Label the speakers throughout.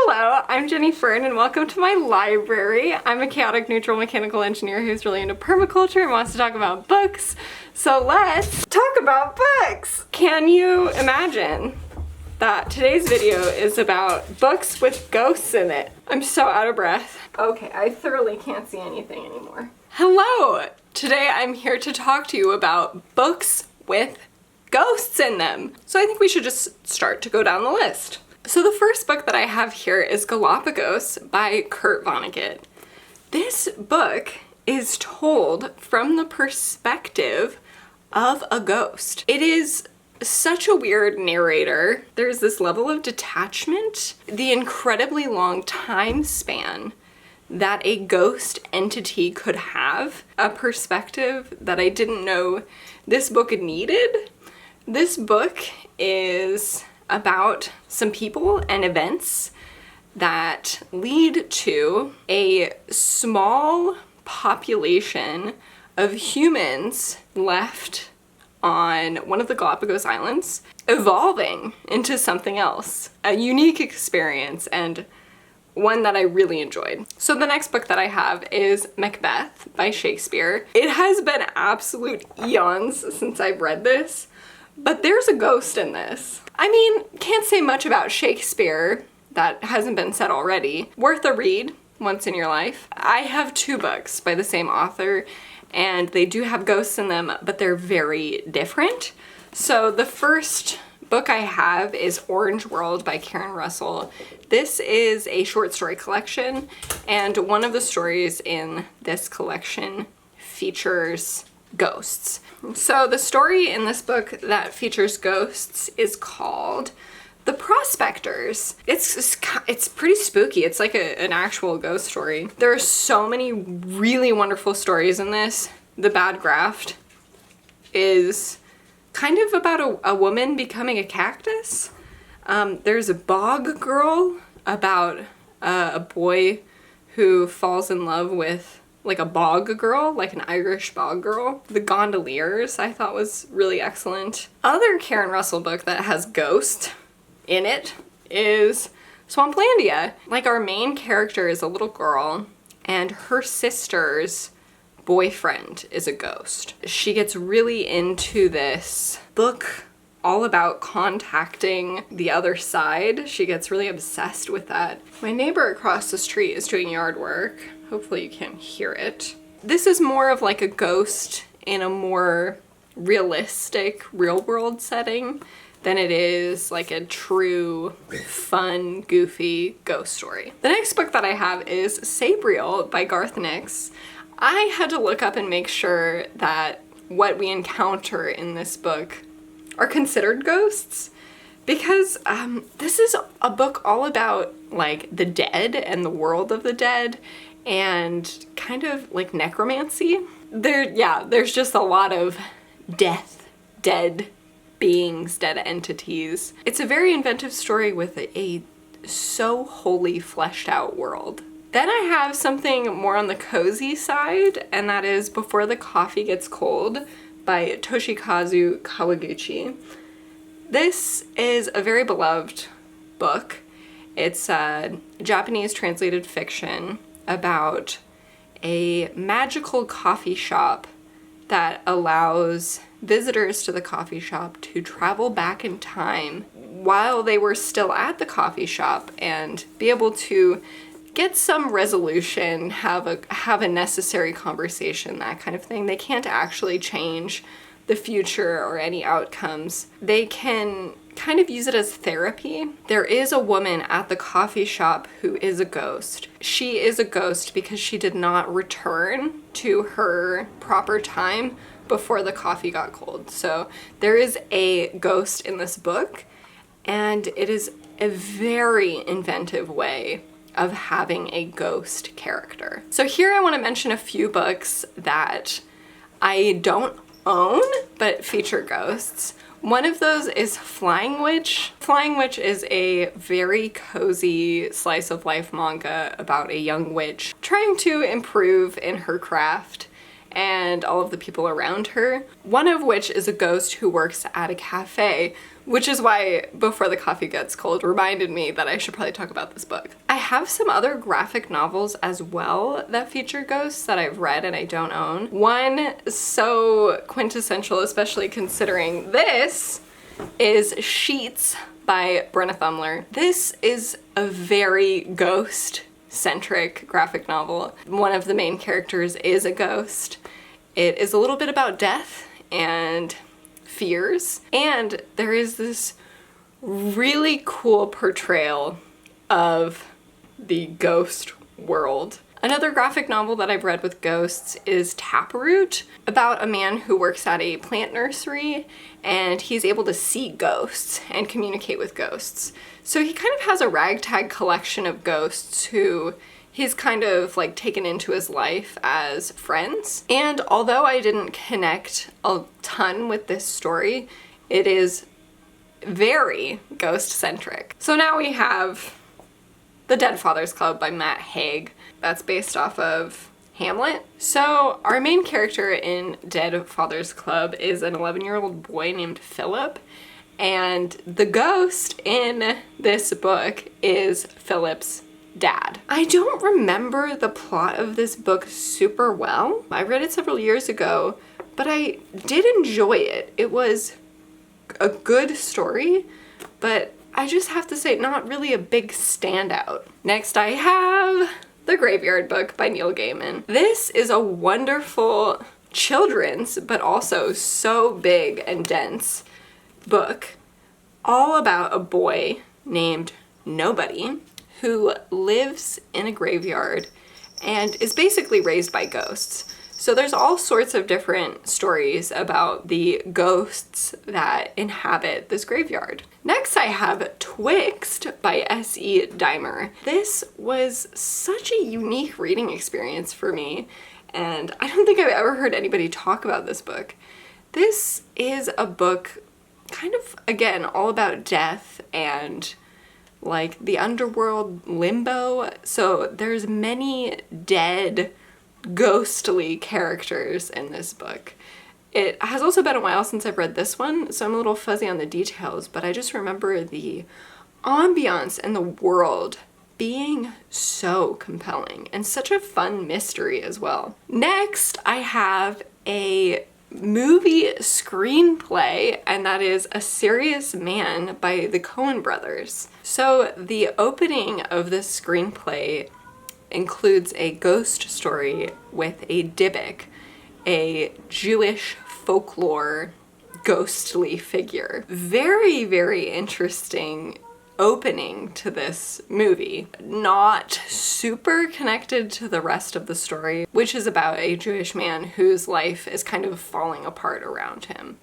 Speaker 1: Hello, I'm Jenny Fern and welcome to my library. I'm a chaotic neutral mechanical engineer who's really into permaculture and wants to talk about books. So let's talk about books! Can you imagine that today's video is about books with ghosts in it? I'm so out of breath. Okay, I thoroughly can't see anything anymore. Hello! Today I'm here to talk to you about books with ghosts in them. So I think we should just start to go down the list. So the first book that I have here is Galapagos by Kurt Vonnegut. This book is told from the perspective of a ghost. It is such a weird narrator. There's this level of detachment, the incredibly long time span that a ghost entity could have, a perspective that I didn't know this book needed. This book is about some people and events that lead to a small population of humans left on one of the Galapagos Islands, evolving into something else. A unique experience and one that I really enjoyed. So the next book that I have is Macbeth by Shakespeare. It has been absolute eons since I've read this, but there's a ghost in this. I mean, can't say much about Shakespeare that hasn't been said already. Worth a read once in your life. I have two books by the same author and they do have ghosts in them, but they're very different. So the first book I have is Orange World by Karen Russell. This is a short story collection and one of the stories in this collection features ghosts. So the story in this book that features ghosts is called The Prospectors. It's pretty spooky. It's like an actual ghost story. There are so many really wonderful stories in this. The Bad Graft is kind of about a woman becoming a cactus. There's a Bog Girl about a boy who falls in love with like a bog girl, like an Irish bog girl. The Gondoliers I thought was really excellent. Other Karen Russell book that has ghost in it is Swamplandia. Like our main character is a little girl and her sister's boyfriend is a ghost. She gets really into this book all about contacting the other side. She gets really obsessed with that. My neighbor across the street is doing yard work. Hopefully you can't hear it. This is more of like a ghost in a more realistic, real world setting than it is like a true, fun, goofy ghost story. The next book that I have is Sabriel by Garth Nix. I had to look up and make sure that what we encounter in this book are considered ghosts, because this is a book all about like the dead and the world of the dead and kind of like necromancy. There's just a lot of death, dead beings, dead entities. It's a very inventive story with a so wholly fleshed out world. Then I have something more on the cozy side, and that is Before the Coffee Gets Cold by Toshikazu Kawaguchi. This is a very beloved book. It's a Japanese translated fiction about a magical coffee shop that allows visitors to the coffee shop to travel back in time while they were still at the coffee shop and be able to get some resolution, have a necessary conversation, that kind of thing. They can't actually change the future or any outcomes. They can kind of use it as therapy. There is a woman at the coffee shop who is a ghost. She is a ghost because she did not return to her proper time before the coffee got cold. So there is a ghost in this book, and it is a very inventive way of having a ghost character. So here I want to mention a few books that I don't own but feature ghosts. One of those is Flying Witch. Flying Witch is a very cozy slice of life manga about a young witch trying to improve in her craft and all of the people around her, one of which is a ghost who works at a cafe, which is why Before the Coffee Gets Cold reminded me that I should probably talk about this book. I have some other graphic novels as well that feature ghosts that I've read and I don't own. One so quintessential, especially considering this, is Sheets by Brenna Thumler. This is a very ghost-centric graphic novel. One of the main characters is a ghost. It is a little bit about death and fears, and there is this really cool portrayal of the ghost world. Another graphic novel that I've read with ghosts is Taproot, about a man who works at a plant nursery and he's able to see ghosts and communicate with ghosts. So he kind of has a ragtag collection of ghosts who he's kind of like taken into his life as friends. And although I didn't connect a ton with this story, it is very ghost-centric. So now we have The Dead Fathers Club by Matt Haig. That's based off of Hamlet. So our main character in Dead Fathers Club is an 11-year-old boy named Philip, and the ghost in this book is Philip's dad. I don't remember the plot of this book super well. I read it several years ago, but I did enjoy it. It was a good story, but I just have to say, not really a big standout. Next I have The Graveyard Book by Neil Gaiman. This is a wonderful children's, but also so big and dense book, all about a boy named Nobody who lives in a graveyard and is basically raised by ghosts. So there's all sorts of different stories about the ghosts that inhabit this graveyard. Next I have Twixt by S.E. Dimer. This was such a unique reading experience for me, and I don't think I've ever heard anybody talk about this book. This is a book kind of, again, all about death and like the underworld limbo. So there's many dead, ghostly characters in this book. It has also been a while since I've read this one, so I'm a little fuzzy on the details, but I just remember the ambiance and the world being so compelling and such a fun mystery as well. Next, I have a movie screenplay, and that is A Serious Man by the Coen brothers. So the opening of this screenplay includes a ghost story with a Dybbuk, a Jewish folklore ghostly figure. Very, very interesting opening to this movie. Not super connected to the rest of the story, which is about a Jewish man whose life is kind of falling apart around him.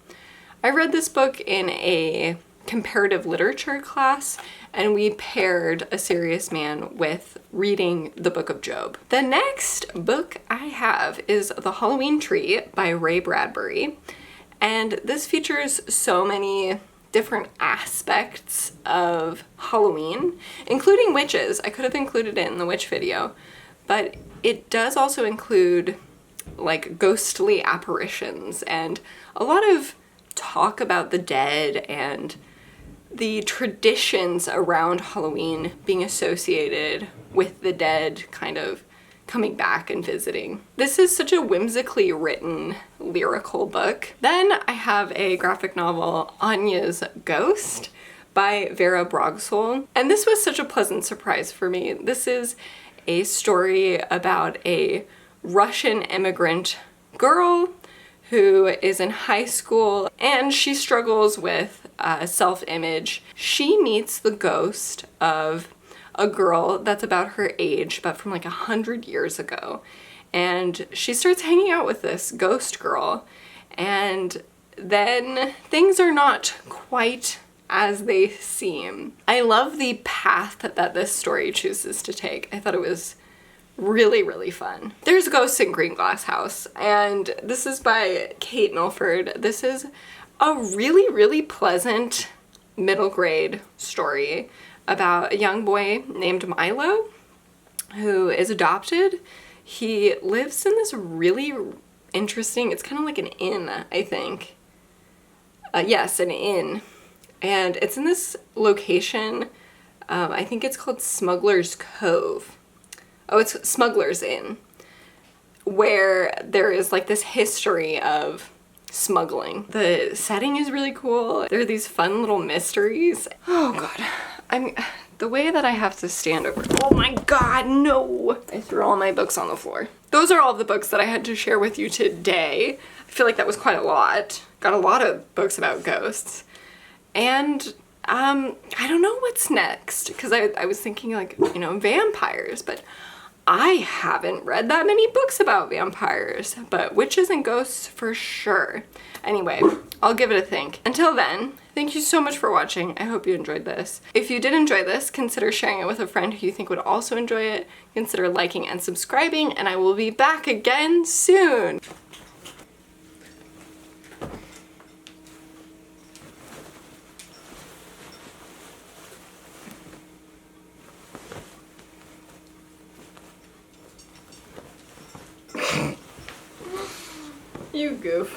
Speaker 1: I read this book in a comparative literature class, and we paired A Serious Man with reading the Book of Job. The next book I have is The Halloween Tree by Ray Bradbury, and this features so many different aspects of Halloween, including witches. I could have included it in the witch video, but it does also include like ghostly apparitions and a lot of talk about the dead and the traditions around Halloween being associated with the dead kind of coming back and visiting. This is such a whimsically written lyrical book. Then I have a graphic novel, Anya's Ghost by Vera Brogsol, and this was such a pleasant surprise for me. This is a story about a Russian immigrant girl who is in high school and she struggles with self-image. She meets the ghost of a girl that's about her age, but from like 100 years ago. And she starts hanging out with this ghost girl, and then things are not quite as they seem. I love the path that this story chooses to take. I thought it was really, really fun. There's Ghosts in Green Glass House, and this is by Kate Milford. This is a really, really pleasant middle grade story about a young boy named Milo who is adopted. He lives in this really interesting. It's kind of like an inn, I think. Yes, an inn. And it's in this location, I think it's called Smuggler's Cove. Oh, it's Smuggler's Inn, where there is like this history of smuggling. The setting is really cool. There are these fun little mysteries. Oh god, the way that I have to stand over. Oh my god, no! I threw all my books on the floor. Those are all the books that I had to share with you today. I feel like that was quite a lot. Got a lot of books about ghosts. And I don't know what's next, because I was thinking like, you know, vampires, but I haven't read that many books about vampires, but witches and ghosts for sure. Anyway, I'll give it a think. Until then, thank you so much for watching. I hope you enjoyed this. If you did enjoy this, consider sharing it with a friend who you think would also enjoy it. Consider liking and subscribing, and I will be back again soon. You goof.